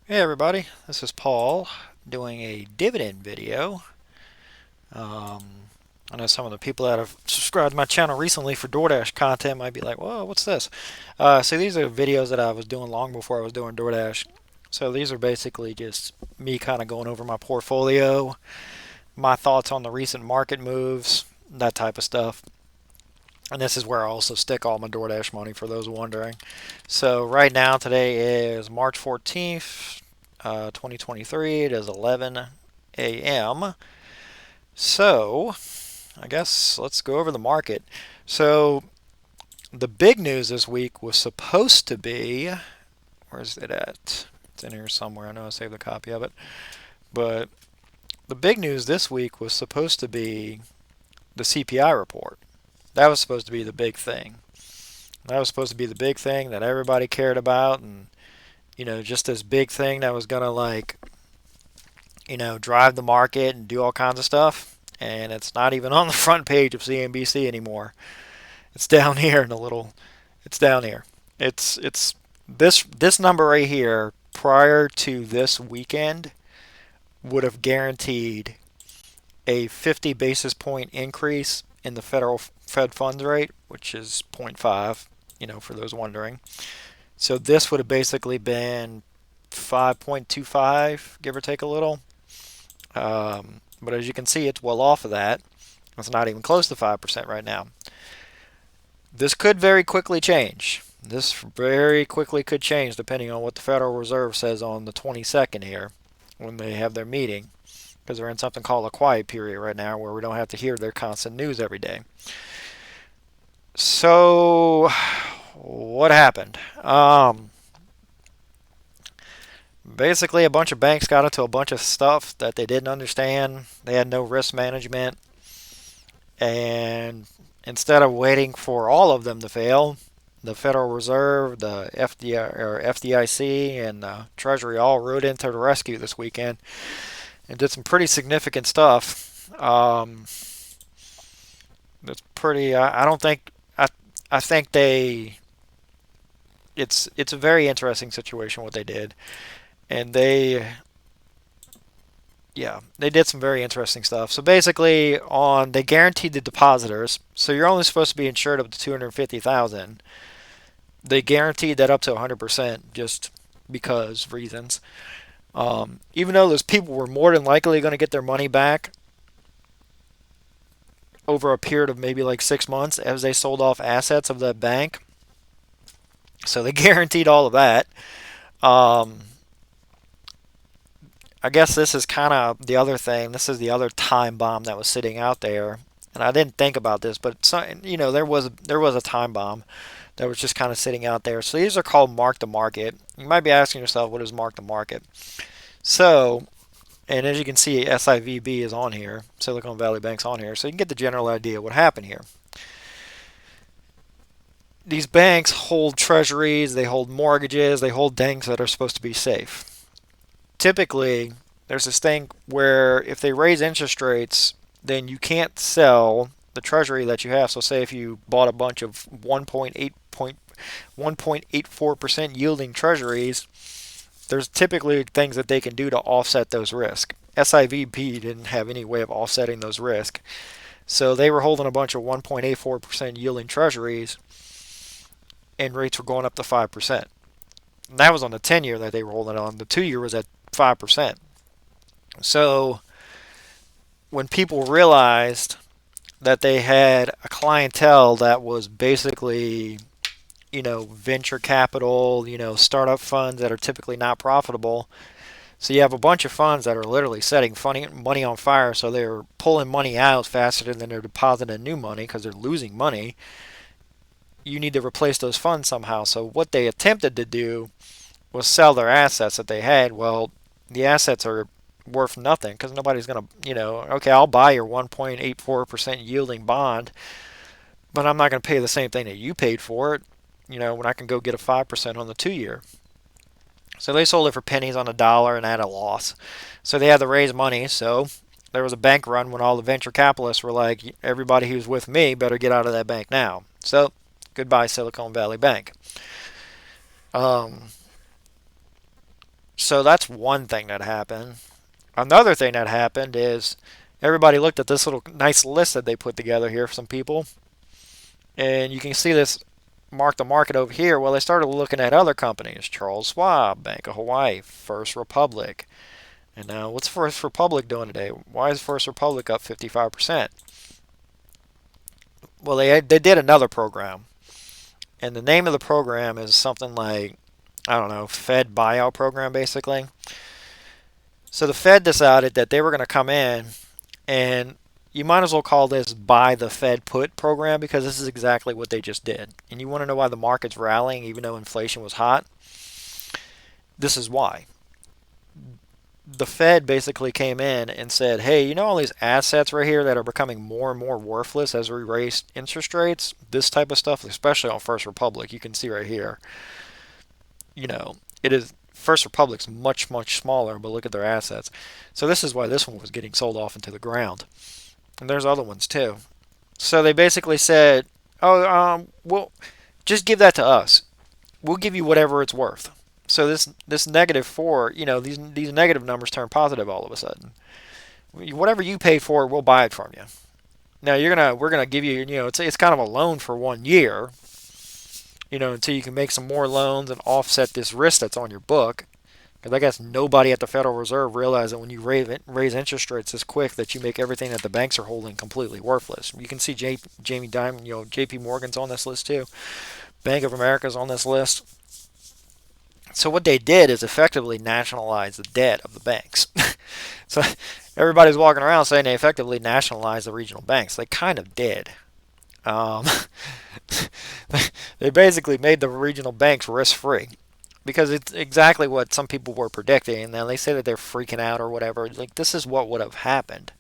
Hey everybody, this is Paul doing a dividend video. Um, I know some of the people that have subscribed to my channel recently for DoorDash content might be like, whoa, what's this? So these are videos that I was doing long before I was doing DoorDash. So these are basically just me kind of going over my portfolio, my thoughts on the recent market moves, that type of stuff. And this is where I also stick all my DoorDash money for those wondering. So right now, today is March 14th, 2023. It is 11 a.m. So I guess let's go over the market. So the big news this week was supposed to be, where's it at? It's in here somewhere. I know I saved a copy of it. But the big news this week was supposed to be the CPI report. That was supposed to be the big thing. That was supposed to be the big thing that everybody cared about, and just this big thing that was gonna drive the market and do all kinds of stuff. And it's not even on the front page of CNBC anymore. It's down here in a little. It's down here. It's this number right here prior to this weekend would have guaranteed a 50 basis point increase in the federal Fed funds rate, which is zero point 0.5, for those wondering. So this would have basically been 5.25, give or take a little. But as you can see, it's well off of that. It's not even close to 5% right now. This could very quickly change. This very quickly could change depending on what the Federal Reserve says on the 22nd here when they have their meeting, because we're in something called a quiet period right now where we don't have to hear their constant news every day. So, what happened? Basically, a bunch of banks got into a bunch of stuff that they didn't understand. They had no risk management. And instead of waiting for all of them to fail, the Federal Reserve, the FDIC, and the Treasury all rode into the rescue this weekend and did some pretty significant stuff. That's pretty. I don't think. I think they. It's a very interesting situation what they did, and they did some very interesting stuff. So basically, they guaranteed the depositors. So you're only supposed to be insured up to 250,000. They guaranteed that up to 100% just because reasons. Even though those people were more than likely going to get their money back over a period of maybe like 6 months as they sold off assets of the bank. So they guaranteed all of that. Um, I guess this is kind of the other thing. This is the other time bomb that was sitting out there, and I didn't think about this, but there was a time bomb that was just kind of sitting out there. So these are called mark to market. You might be asking yourself, what is mark to market? So, and as you can see, SIVB is on here, Silicon Valley Bank's on here, so you can get the general idea what happened here. These banks hold treasuries, they hold mortgages, they hold things that are supposed to be safe. Typically, there's this thing where if they raise interest rates, then you can't sell the treasury that you have. So say if you bought a bunch of 1.84% yielding treasuries, there's typically things that they can do to offset those risks. SIVB didn't have any way of offsetting those risks. So they were holding a bunch of 1.84% yielding treasuries, and rates were going up to 5%. And that was on the 10-year that they were holding on. The 2-year was at 5%. So when people realized that they had a clientele that was basically, venture capital, startup funds that are typically not profitable. So you have a bunch of funds that are literally setting money on fire. So they're pulling money out faster than they're depositing new money because they're losing money. You need to replace those funds somehow. So what they attempted to do was sell their assets that they had. Well, the assets are worth nothing because nobody's going to, okay, I'll buy your 1.84% yielding bond, but I'm not going to pay the same thing that you paid for it, when I can go get a 5% on the 2-year. So they sold it for pennies on the dollar and at a loss. So they had to raise money. So there was a bank run when all the venture capitalists were like, everybody who's with me better get out of that bank now. So goodbye, Silicon Valley Bank. Um, So that's one thing that happened. Another thing that happened is everybody looked at this little nice list that they put together here for some people, and you can see this mark the market over here. Well, they started looking at other companies: Charles Schwab, Bank of Hawaii, First Republic. And now, what's First Republic doing today? Why is First Republic up 55%? Well, they did another program, and the name of the program is something like, I don't know, Fed buyout program, basically. So the Fed decided that they were going to come in, and you might as well call this buy the Fed put program, because this is exactly what they just did. And you want to know why the market's rallying even though inflation was hot? This is why. The Fed basically came in and said, hey, you know all these assets right here that are becoming more and more worthless as we raise interest rates? This type of stuff, especially on First Republic, you can see right here. You know, it is First Republic's much, much smaller, but look at their assets. So this is why this one was getting sold off into the ground. And there's other ones too. So they basically said, oh, well, just give that to us. We'll give you whatever it's worth. So this -4, these negative numbers turn positive all of a sudden. Whatever you pay for it, we'll buy it from you. Now we're gonna give you, it's kind of a loan for 1 year, until you can make some more loans and offset this risk that's on your book. Because I guess nobody at the Federal Reserve realized that when you raise interest rates this quick, that you make everything that the banks are holding completely worthless. You can see Jamie Dimon, J.P. Morgan's on this list too. Bank of America's on this list. So what they did is effectively nationalize the debt of the banks. So everybody's walking around saying they effectively nationalized the regional banks. They kind of did. Um, they basically made the regional banks risk-free, because it's exactly what some people were predicting. Now they say that they're freaking out or whatever. Like, this is what would have happened.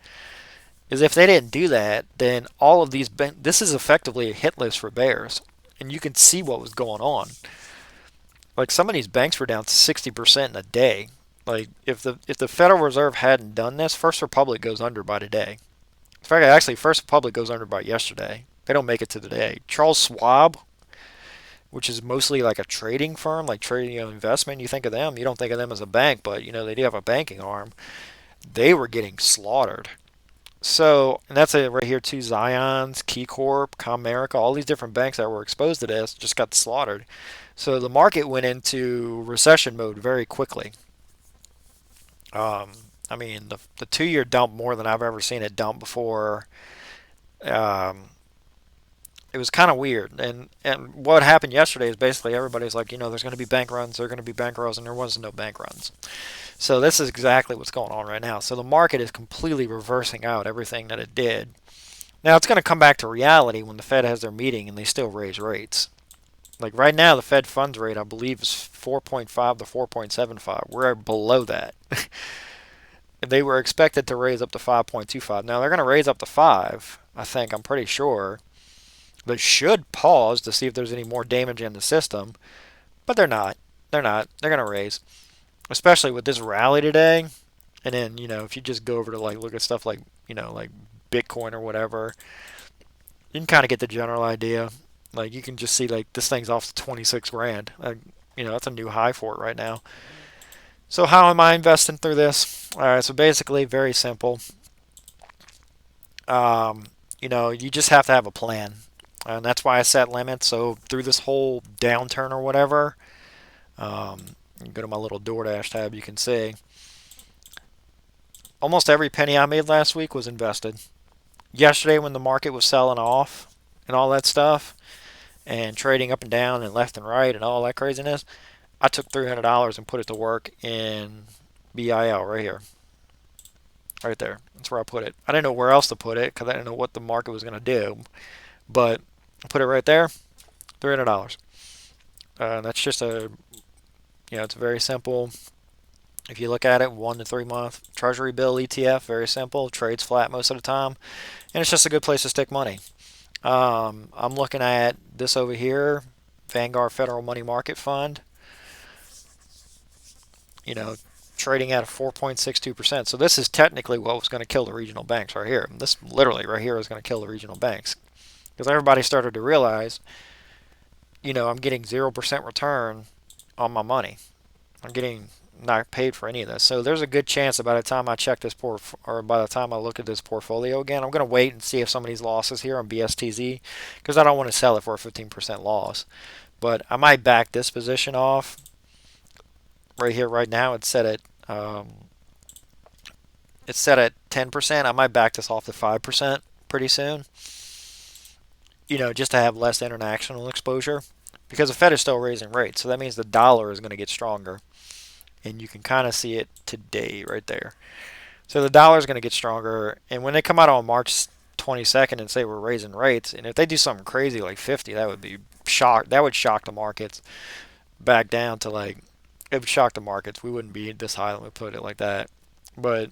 Is if they didn't do that, then all of these this is effectively a hit list for bears, and you can see what was going on. Like, some of these banks were down 60% in a day. Like, if the Federal Reserve hadn't done this, First Republic goes under by today. In fact, actually, First Republic goes under by yesterday. They don't make it to the day. Charles Schwab, which is mostly like a trading firm, like trading investment, you think of them. You don't think of them as a bank, but they do have a banking arm. They were getting slaughtered. So, and that's it right here too. Zions, KeyCorp, Comerica, all these different banks that were exposed to this just got slaughtered. So the market went into recession mode very quickly. Um, I mean, the 2 year dumped more than I've ever seen it dump before. Um, it was kind of weird. And what happened yesterday is basically everybody's like, there's going to be bank runs, there's going to be bank runs, and there wasn't no bank runs. So this is exactly what's going on right now. So the market is completely reversing out everything that it did. Now it's going to come back to reality when the Fed has their meeting and they still raise rates. Like right now, the Fed funds rate, I believe, is 4.5 to 4.75. We're below that. They were expected to raise up to 5.25. Now they're going to raise up to 5, I think, I'm pretty sure. They should pause to see if there's any more damage in the system. But they're not. They're not. They're going to raise. Especially with this rally today. And then, if you just go over to look at stuff like, like Bitcoin or whatever, you can kind of get the general idea. Like, you can just see this thing's off to 26 grand. That's a new high for it right now. So how am I investing through this? All right, so basically very simple. You just have to have a plan. And that's why I set limits. So through this whole downturn or whatever, you go to my little DoorDash tab, you can see almost every penny I made last week was invested. Yesterday when the market was selling off and all that stuff and trading up and down and left and right and all that craziness, I took $300 and put it to work in BIL right here. Right there. That's where I put it. I didn't know where else to put it because I didn't know what the market was going to do. But I put it right there, $300. That's just it's very simple. If you look at it, 1 to 3 month Treasury bill ETF, very simple, trades flat most of the time, and it's just a good place to stick money. I'm looking at this over here, Vanguard Federal Money Market Fund, trading at a 4.62%. So this is technically what was going to kill the regional banks right here. This literally right here is going to kill the regional banks because everybody started to realize, I'm getting 0% return on my money. I'm getting not paid for any of this. So there's a good chance that by the time I check this or by the time I look at this portfolio again, I'm going to wait and see if some of these losses here on BSTZ, because I don't want to sell it for a 15% loss. But I might back this position off right here, right now. It's set at 10%. I might back this off to 5% pretty soon. Just to have less international exposure, because the Fed is still raising rates. So that means the dollar is going to get stronger, and you can kind of see it today right there. So the dollar is going to get stronger, and when they come out on March 22nd and say we're raising rates, and if they do something crazy like 50, that would be shock. That would shock the markets back down to like, it would shock the markets. We wouldn't be this high. Let me put it like that. But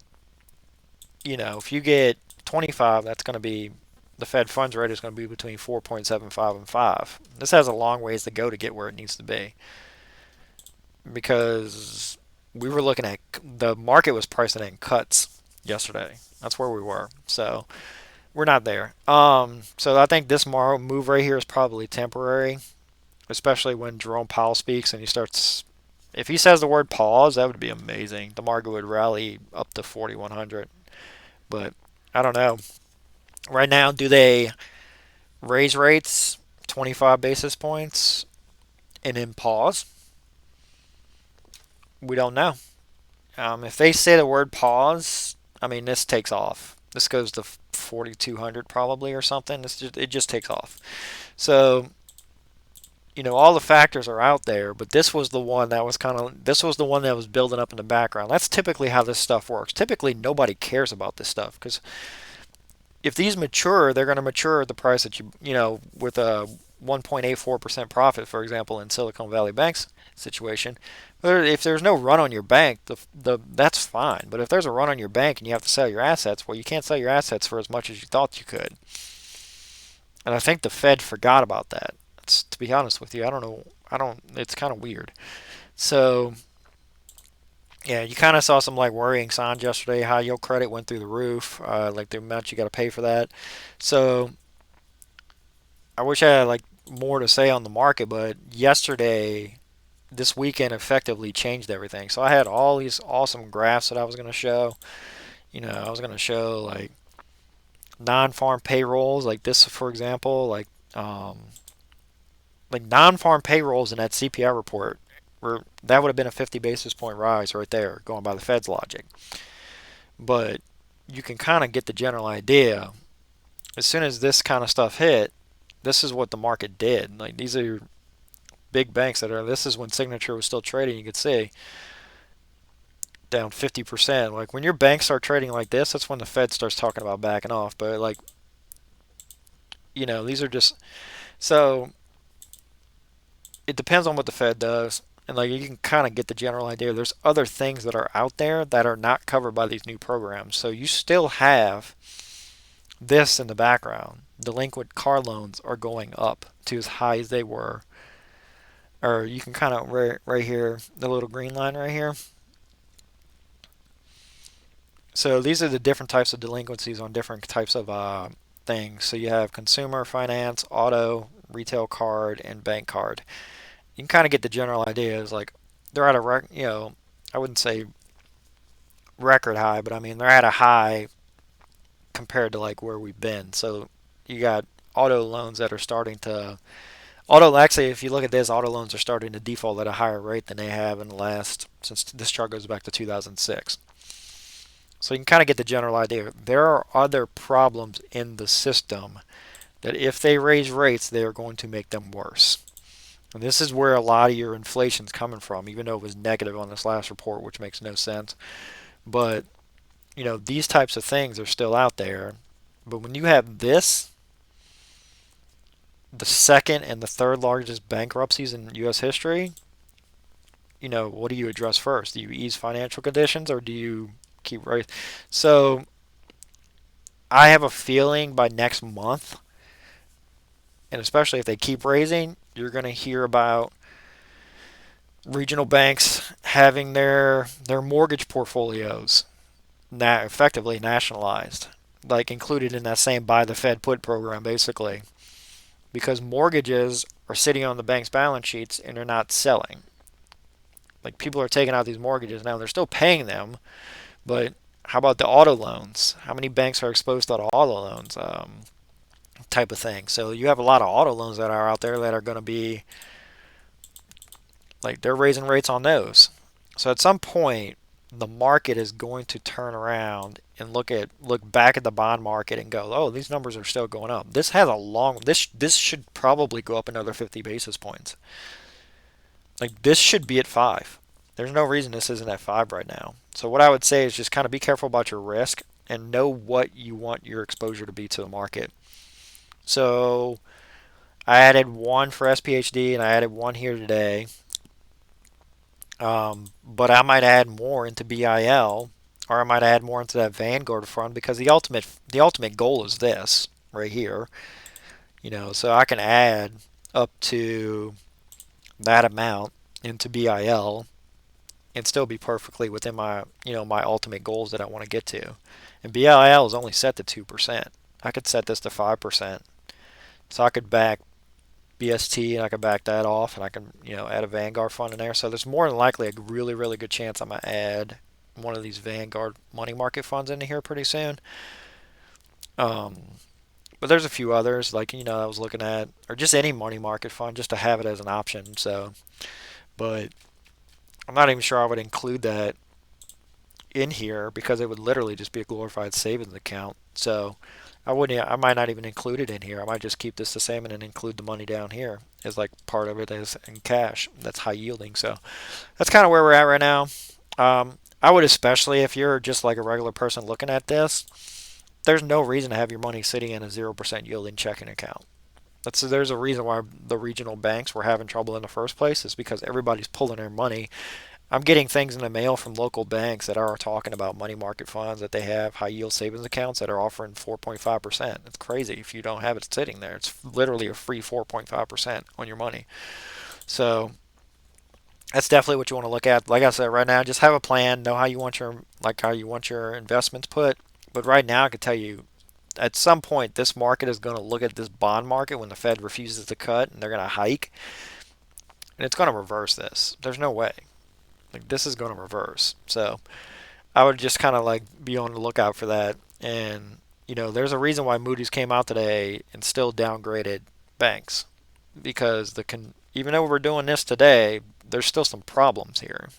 if you get 25, that's going to be the Fed funds rate is going to be between 4.75 and 5. This has a long ways to go to get where it needs to be, because we were looking at, the market was pricing in cuts yesterday. That's where we were. So we're not there. So I think this move right here is probably temporary, especially when Jerome Powell speaks and he starts. If he says the word pause, that would be amazing. The market would rally up to 4,100. But I don't know. Right now, do they raise rates 25 basis points and then pause? We don't know. If they say the word pause, I mean, this takes off. This goes to 4,200 probably or something. It just takes off. So, all the factors are out there, but this was the one that was building up in the background. That's typically how this stuff works. Typically, nobody cares about this stuff, because if these mature, they're going to mature at the price that with a 1.84% profit, for example, in Silicon Valley Bank's situation. If there's no run on your bank, that's fine. But if there's a run on your bank and you have to sell your assets, well, you can't sell your assets for as much as you thought you could. And I think the Fed forgot about that. To be honest with you, I don't know. It's kind of weird. So, yeah, you kind of saw some like worrying signs yesterday. High yield credit went through the roof, like the amount you got to pay for that. So I wish I had like more to say on the market, but yesterday, this weekend effectively changed everything. So I had all these awesome graphs that I was going to show. I was going to show like non-farm payrolls, like this, for example, like non-farm payrolls in that CPI report. That would have been a 50 basis point rise right there, going by the Fed's logic. But you can kind of get the general idea. As soon as this kind of stuff hit, this is what the market did. Like, these are big banks this is when Signature was still trading. You could see down 50%. Like, when your banks start trading like this, that's when the Fed starts talking about backing off. But like, these are just, so it depends on what the Fed does. And like, you can kind of get the general idea. There's other things that are out there that are not covered by these new programs. So you still have this in the background. Delinquent car loans are going up to as high as they were. Or you can kind of, right here, the little green line right here. So these are the different types of delinquencies on different types of things. So you have consumer finance, auto, retail card, and bank card. You can kind of get the general idea. Is like, they're at I wouldn't say record high, but I mean, they're at a high compared to like where we've been. So you got auto loans that are starting to actually, if you look at this, auto loans are starting to default at a higher rate than they have since this chart goes back to 2006. So you can kind of get the general idea. There are other problems in the system that if they raise rates, they are going to make them worse. And this is where a lot of your inflation's coming from, even though it was negative on this last report, which makes no sense. But, these types of things are still out there. But when you have this, the second and the third largest bankruptcies in U.S. history, what do you address first? Do you ease financial conditions, or do you keep raising? So I have a feeling by next month, and especially if they keep raising, you're going to hear about regional banks having their mortgage portfolios effectively nationalized, like included in that same buy the Fed put program, basically, because mortgages are sitting on the bank's balance sheets and they're not selling. Like people are taking out these mortgages now, they're still paying them, but how about the auto loans? How many banks are exposed to auto loans? Type of thing. So you have a lot of auto loans that are out there that are going to be like they're raising rates on those. So at some point, the market is going to turn around and look back at the bond market and go, oh, these numbers are still going up. This has a long this should probably go up another 50 basis points. Like this should be at 5. There's no reason this isn't at 5 right now. So what I would say is just kind of be careful about your risk and know what you want your exposure to be to the market. So I added one for SPHD and I added one here today. But I might add more into BIL, or I might add more into that Vanguard fund because the ultimate goal is this right here. So I can add up to that amount into BIL and still be perfectly within my ultimate goals that I want to get to. And BIL is only set to 2%. I could set this to 5%. So I could back BST and I could back that off and I can, add a Vanguard fund in there. So there's more than likely a really, really good chance I'm going to add one of these Vanguard money market funds into here pretty soon. Um, but there's a few others like, I was looking at, or just any money market fund just to have it as an option. So, but I'm not even sure I would include that in here because it would literally just be a glorified savings account. So I might not even include it in here. I might just keep this the same and then include the money down here as like part of it as in cash. That's high yielding. So that's kind of where we're at right now. I would especially if you're just like a regular person looking at this, there's no reason to have your money sitting in a 0% yielding checking account. There's a reason why the regional banks were having trouble in the first place is because everybody's pulling their money. I'm getting things in the mail from local banks that are talking about money market funds that they have high yield savings accounts that are offering 4.5%. It's crazy if you don't have it sitting there. It's literally a free 4.5% on your money. So that's definitely what you want to look at. Like I said, right now, just have a plan, know how you want your investments put. But right now, I can tell you, at some point, this market is going to look at this bond market when the Fed refuses to cut and they're going to hike, and it's going to reverse this. There's no way. Like this is going to reverse. So I would just kind of like be on the lookout for that. And there's a reason why Moody's came out today and still downgraded banks because even though we're doing this today, there's still some problems here.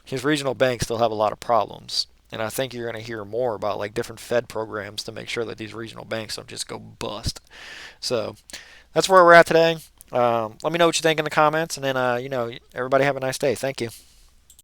His regional banks still have a lot of problems. And I think you're going to hear more about like different Fed programs to make sure that these regional banks don't just go bust. So that's where we're at today. Let me know what you think in the comments, and then everybody have a nice day. Thank you.